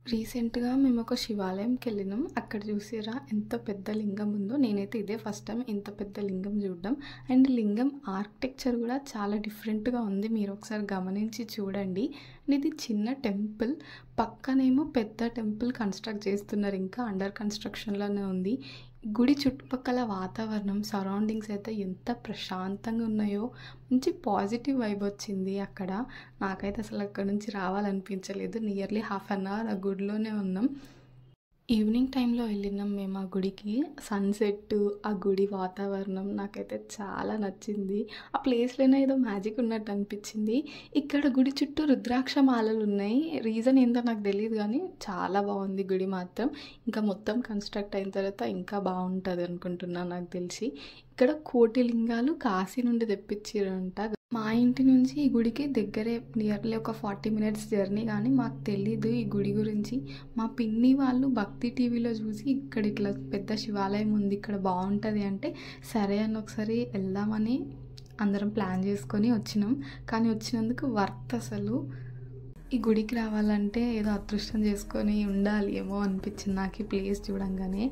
రీసెంట్‌గా మేమొక శివాలయంకెళ్ళినాం. అక్కడ చూసిర్రా ఎంత పెద్ద లింగం ఉందో. నేనైతే ఇదే ఫస్ట్ టైమ్ ఇంత పెద్ద లింగం చూడడం. అండ్ లింగం ఆర్కిటెక్చర్ కూడా చాలా డిఫరెంట్‌గా ఉంది. మీరొకసారి గమనించి చూడండి. అండ్ ఇది చిన్న టెంపుల్. పక్కనేమో పెద్ద టెంపుల్ కన్‌స్ట్రక్ట్ చేస్తున్నారు. ఇంకా అండర్ కన్‌స్ట్రక్షన్‌లోనే ఉంది. గుడి చుట్టుపక్కల వాతావరణం, సరౌండింగ్స్ అయితే ఎంత ప్రశాంతంగా ఉన్నాయో, మంచి పాజిటివ్ వైబ్ వచ్చింది అక్కడ. నాకైతే అసలు అక్కడి నుంచి రావాలనిపించలేదు. నియర్లీ హాఫ్ అన్ అవర్ ఆ గుడిలోనే ఉన్నాం. ఈవినింగ్ టైంలో వెళ్ళినాం మేము ఆ గుడికి. సన్సెట్, ఆ గుడి వాతావరణం నాకైతే చాలా నచ్చింది. ఆ ప్లేస్‌లోనే ఏదో మ్యాజిక్ ఉన్నట్టు అనిపించింది. ఇక్కడ గుడి చుట్టూ రుద్రాక్ష మాలలు ఉన్నాయి. రీజన్ ఏందో నాకు తెలీదు కానీ చాలా బాగుంది గుడి మాత్రం. ఇంకా మొత్తం కన్‌స్ట్రక్ట్ అయిన తర్వాత ఇంకా బాగుంటుంది అనుకుంటున్నా నాకు తెలిసి. ఇక్కడ కోటి లింగాలు కాశీ నుండి తెప్పించిర్రంట. మా ఇంటి నుంచి ఈ గుడికి దగ్గరే, నియర్లీ ఒక 40 మినిట్స్ జర్నీ. కానీ మాకు తెలీదు ఈ గుడి గురించి. మా పిన్ని వాళ్ళు భక్తి టీవీలో చూసి ఇక్కడ ఇట్లా పెద్ద శివాలయం ఉంది, ఇక్కడ బాగుంటుంది అంటే సరే అని ఒకసారి వెళ్దామని అందరం ప్లాన్ చేసుకొని వచ్చినాం. కానీ వచ్చినందుకు వర్త్ అసలు. ఈ గుడికి రావాలంటే ఏదో అదృష్టం చేసుకొని ఉండాలి ఏమో అనిపించింది నాకు ఈ ప్లేస్ చూడంగానే.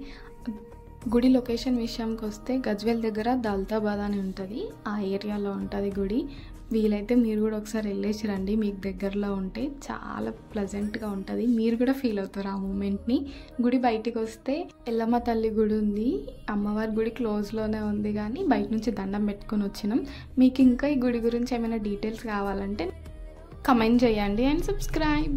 గుడి లొకేషన్ విషయానికి వస్తే గజ్వేల్ దగ్గర దౌలతాబాద్ అని ఉంటుంది. ఆ ఏరియాలో ఉంటుంది గుడి. వీలైతే మీరు కూడా ఒకసారి వెళ్ళేసి రండి, మీకు దగ్గరలో ఉంటే చాలా ప్లెజెంట్గా ఉంటుంది. మీరు కూడా ఫీల్ అవుతారు ఆ మూమెంట్ని. గుడి బయటికి వస్తే ఎల్లమ్మ తల్లి గుడి ఉంది. అమ్మవారి గుడి క్లోజ్లోనే ఉంది కానీ బయట నుంచి దండం పెట్టుకొని వచ్చినాం. మీకు ఇంకా ఈ గుడి గురించి ఏమైనా డీటెయిల్స్ కావాలంటే కమెంట్ చేయండి అండ్ సబ్స్క్రైబ్.